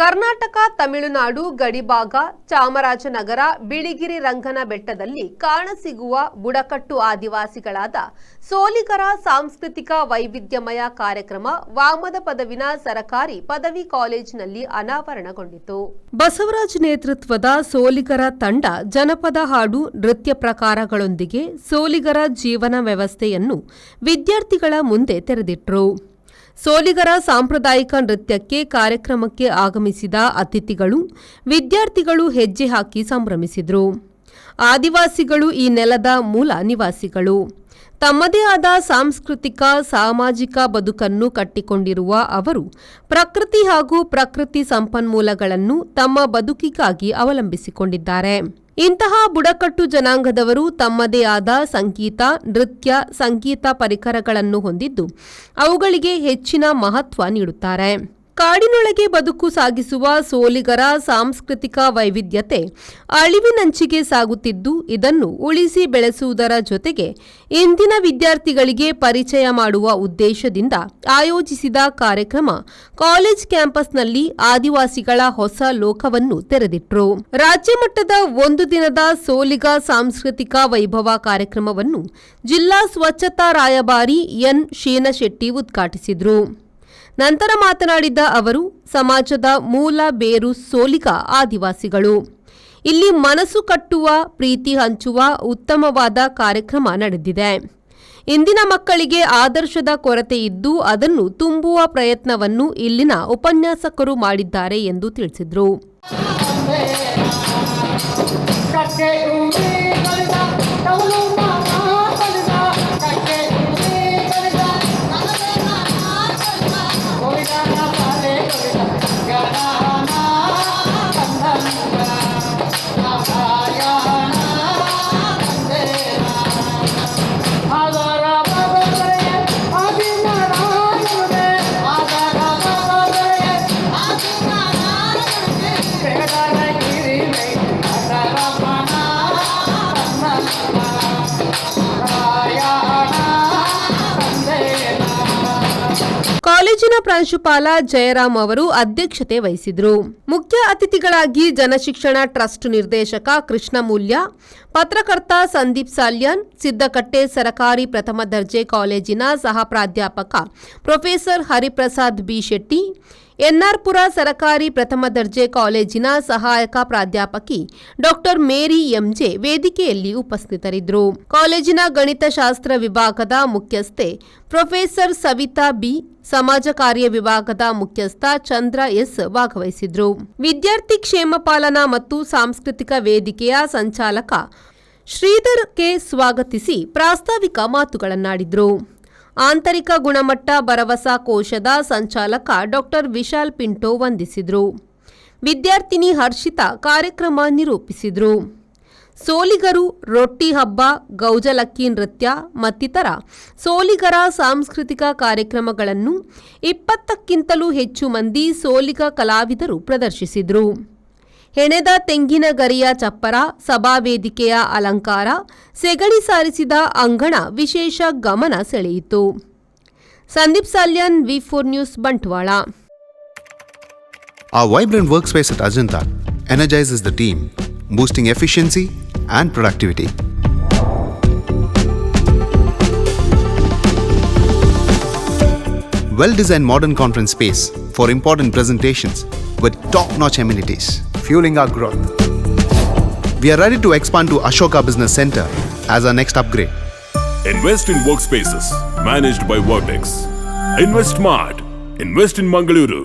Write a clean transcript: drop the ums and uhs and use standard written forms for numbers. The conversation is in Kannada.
ಕರ್ನಾಟಕ ತಮಿಳುನಾಡು ಗಡಿಭಾಗ ಚಾಮರಾಜನಗರ ಬಿಳಿಗಿರಿ ರಂಗನ ಬೆಟ್ಟದಲ್ಲಿ ಕಾಣಸಿಗುವ ಬುಡಕಟ್ಟು ಆದಿವಾಸಿಗಳಾದ ಸೋಲಿಗರ ಸಾಂಸ್ಕೃತಿಕ ವೈವಿಧ್ಯಮಯ ಕಾರ್ಯಕ್ರಮ ವಾಮದ ಪದವಿನ ಸರಕಾರಿ ಪದವಿ ಕಾಲೇಜಿನಲ್ಲಿ ಅನಾವರಣಗೊಂಡಿತು. ಬಸವರಾಜ್ ನೇತೃತ್ವದ ಸೋಲಿಗರ ತಂಡ ಜನಪದ ಹಾಡು ನೃತ್ಯ ಪ್ರಕಾರಗಳೊಂದಿಗೆ ಸೋಲಿಗರ ಜೀವನ ವ್ಯವಸ್ಥೆಯನ್ನು ವಿದ್ಯಾರ್ಥಿಗಳ ಮುಂದೆ ತೆರೆದಿಟ್ಟರು. ಸೋಲಿಗರ ಸಾಂಪ್ರದಾಯಿಕ ನೃತ್ಯಕ್ಕೆ ಕಾರ್ಯಕ್ರಮಕ್ಕೆ ಆಗಮಿಸಿದ ಅತಿಥಿಗಳು ವಿದ್ಯಾರ್ಥಿಗಳು ಹೆಜ್ಜೆ ಹಾಕಿ ಸಂಭ್ರಮಿಸಿದರು. ಆದಿವಾಸಿಗಳು ಈ ನೆಲದ ಮೂಲ ನಿವಾಸಿಗಳು. ತಮ್ಮದೇ ಆದ ಸಾಂಸ್ಕೃತಿಕ ಸಾಮಾಜಿಕ ಬದುಕನ್ನು ಕಟ್ಟಿಕೊಂಡಿರುವ ಅವರು ಪ್ರಕೃತಿ ಹಾಗೂ ಪ್ರಕೃತಿ ಸಂಪನ್ಮೂಲಗಳನ್ನು ತಮ್ಮ ಬದುಕಿಗಾಗಿ ಅವಲಂಬಿಸಿಕೊಂಡಿದ್ದಾರೆ. ಇಂತಹ ಬುಡಕಟ್ಟು ಜನಾಂಗದವರು ತಮ್ಮದೇ ಆದ ಸಂಗೀತ, ನೃತ್ಯ, ಸಂಗೀತ ಪರಿಕರಗಳನ್ನು ಹೊಂದಿದ್ದು ಅವುಗಳಿಗೆ ಹೆಚ್ಚಿನ ಮಹತ್ವ ನೀಡುತ್ತಾರೆ. ಕಾಡಿನೊಳಗೆ ಬದುಕು ಸಾಗಿಸುವ ಸೋಲಿಗರ ಸಾಂಸ್ಕೃತಿಕ ವೈವಿಧ್ಯತೆ ಅಳಿವಿನಂಚಿಗೆ ಸಾಗುತ್ತಿದ್ದು, ಇದನ್ನು ಉಳಿಸಿ ಬೆಳೆಸುವುದರ ಜೊತೆಗೆ ಇಂದಿನ ವಿದ್ಯಾರ್ಥಿಗಳಿಗೆ ಪರಿಚಯ ಮಾಡುವ ಉದ್ದೇಶದಿಂದ ಆಯೋಜಿಸಿದ ಕಾರ್ಯಕ್ರಮ ಕಾಲೇಜ್ ಕ್ಯಾಂಪಸ್ನಲ್ಲಿ ಆದಿವಾಸಿಗಳ ಹೊಸ ಲೋಕವನ್ನು ತೆರೆದಿಟ್ಟರು. ರಾಜ್ಯ ಮಟ್ಟದ ಒಂದು ದಿನದ ಸೋಲಿಗ ಸಾಂಸ್ಕೃತಿಕ ವೈಭವ ಕಾರ್ಯಕ್ರಮವನ್ನು ಜಿಲ್ಲಾ ಸ್ವಚ್ಛತಾ ರಾಯಭಾರಿ ಎನ್ ಶೀನಶೆಟ್ಟಿ ಉದ್ಘಾಟಿಸಿದರು. ನಂತರ ಮಾತನಾಡಿದ ಅವರು, ಸಮಾಜದ ಮೂಲ ಬೇರು ಸೋಲಿಗ ಆದಿವಾಸಿಗಳು. ಇಲ್ಲಿ ಮನಸ್ಸು ಕಟ್ಟುವ, ಪ್ರೀತಿ ಹಂಚುವ ಉತ್ತಮವಾದ ಕಾರ್ಯಕ್ರಮ ನಡೆದಿದೆ. ಇಂದಿನ ಮಕ್ಕಳಿಗೆ ಆದರ್ಶದ ಕೊರತೆ ಇದ್ದು ಅದನ್ನು ತುಂಬುವ ಪ್ರಯತ್ನವನ್ನು ಇಲ್ಲಿನ ಉಪನ್ಯಾಸಕರು ಮಾಡಿದ್ದಾರೆ ಎಂದು ತಿಳಿಸಿದರು. ಕಾಲೇಜಿನ ಪ್ರಾಂಶುಪಾಲ ಜಯರಾಮ್ ಅವರು ಅಧ್ಯಕ್ಷತೆ ವಹಿಸಿದರು. ಮುಖ್ಯ ಅತಿಥಿಗಳಾಗಿ ಜನಶಿಕ್ಷಣ ಟ್ರಸ್ಟ್ ನಿರ್ದೇಶಕ ಕೃಷ್ಣಮೂಲ್ಯ, ಪತ್ರಕರ್ತ ಸಂದೀಪ್ ಸಾಲ್ಯಾನ್, ಸಿದ್ದಕಟ್ಟೆ ಸರಕಾರಿ ಪ್ರಥಮ ದರ್ಜೆ ಕಾಲೇಜಿನ ಸಹ ಪ್ರಾಧ್ಯಾಪಕ ಪ್ರೊಫೆಸರ್ ಹರಿಪ್ರಸಾದ್ ಬಿ ಶೆಟ್ಟಿ, ಎನ್ಆರ್ಪುರ ಸರಕಾರಿ ಪ್ರಥಮ ದರ್ಜೆ ಕಾಲೇಜಿನ ಸಹಾಯಕ ಪ್ರಾಧ್ಯಾಪಕಿ ಡಾಕ್ಟರ್ ಮೇರಿ ಎಂಜೆ ವೇದಿಕೆಯಲ್ಲಿ ಉಪಸ್ಥಿತರಿದ್ದರು. ಕಾಲೇಜಿನ ಗಣಿತಶಾಸ್ತ್ರ ವಿಭಾಗದ ಮುಖ್ಯಸ್ಥೆ ಪ್ರೊಫೆಸರ್ ಸವಿತಾ ಬಿ, ಸಮಾಜ ಕಾರ್ಯ ವಿಭಾಗದ ಮುಖ್ಯಸ್ಥ ಚಂದ್ರ ಎಸ್ ಭಾಗವಹಿಸಿದ್ರು. ವಿದ್ಯಾರ್ಥಿ ಕ್ಷೇಮ ಪಾಲನಾ ಮತ್ತು ಸಾಂಸ್ಕೃತಿಕ ವೇದಿಕೆಯ ಸಂಚಾಲಕ ಶ್ರೀಧರ್ ಕೆ ಸ್ವಾಗತಿಸಿ ಪ್ರಾಸ್ತಾವಿಕ ಮಾತುಗಳನ್ನಾಡಿದ್ರು. ಆಂತರಿಕ ಗುಣಮಟ್ಟ ಭರವಸಾ ಕೋಶದ ಸಂಚಾಲಕ ಡಾಕ್ಟರ್ ವಿಶಾಲ್ ಪಿಂಟೋ ವಂದಿಸಿದರು. ವಿದ್ಯಾರ್ಥಿನಿ ಹರ್ಷಿತಾ ಕಾರ್ಯಕ್ರಮ ನಿರೂಪಿಸಿದರು. ಸೋಲಿಗರು, ರೊಟ್ಟಿ ಹಬ್ಬ, ಗೌಜಲಕ್ಕಿ ನೃತ್ಯ ಮತ್ತಿತರ ಸೋಲಿಗರ ಸಾಂಸ್ಕೃತಿಕ ಕಾರ್ಯಕ್ರಮಗಳನ್ನು 20ಕ್ಕಿಂತಲೂ ಹೆಚ್ಚು ಮಂದಿ ಸೋಲಿಗ ಕಲಾವಿದರು ಪ್ರದರ್ಶಿಸಿದರು. ಹೆಣೆದ ತೆಂಗಿನ ಗರಿಯ ಚಪ್ಪರ, ಸಭಾವೇದಿಕೆಯ ಅಲಂಕಾರ, ಸೆಗಣಿ ಸಾರಿಸಿದ ಅಂಗಣ ವಿಶೇಷ ಗಮನ ಸೆಳೆಯಿತು. ಸಂದೀಪ್ ಸಾಲ್ಯಾನ್, ವಿ4 news, Bantwal. Our vibrant workspace at Ajanta energizes the team, boosting efficiency and productivity. Well-designed modern conference space for important presentations with top-notch amenities, fueling our growth. We are ready to expand to Ashoka Business Center as our next upgrade. Invest in workspaces managed by Vertex. Invest smart. Invest in Mangaluru.